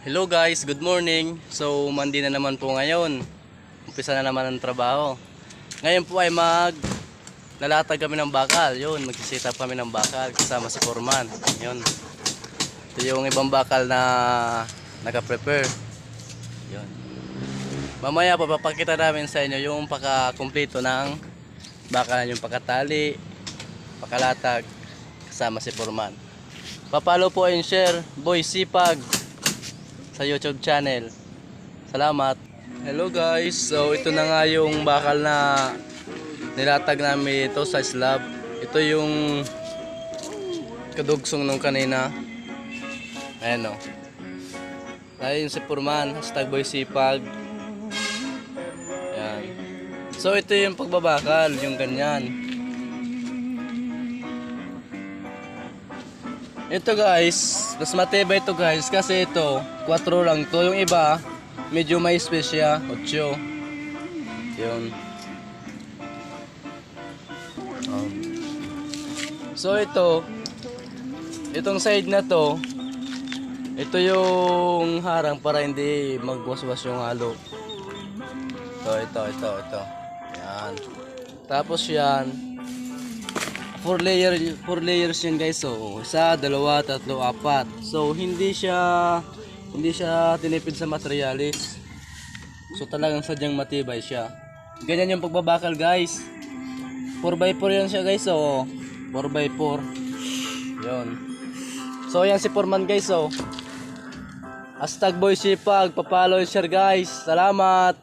Hello guys, good morning. So Monday na naman po ngayon. Umpisa na naman ang trabaho. Ngayon po ay lalatag kami ng bakal. Yun, magsisita kami ng bakal kasama si Foreman. Yun. Ito yung ibang bakal na naka-prepare. Yun. Mamaya papakita namin sa inyo yung pagka-kumpleto ng bakal, yung pagkatali, pakalatag kasama si Foreman. Pa-follow po and share, Boy Sipag sa YouTube channel. Salamat. Hello guys. So ito na nga yung bakal na nilatag namin ito sa slab. Ito yung kadugsong nung kanina. Ayan o. Ayun si Foreman, #Boy Sipag. Ayan. So ito yung pagbabakal, yung ganyan. Ito guys, mas matibay ito guys kasi ito 4 lang to. Yung iba medyo may space siya, 8. Yun. So itong side na to, ito yung harang para hindi magwaswas yung halo. Ito. Yan. Tapos yan, 4 layers yan guys. So 1, 2, 3, 4. So hindi siya tinipid sa materialis. So talagang sadyang matibay siya. Ganyan yung pagbabakal guys. 4x4 yan siya guys. So 4x4. Yun. So yan si Foreman guys. So #Boy Sipag, pa-follow and share guys. Salamat.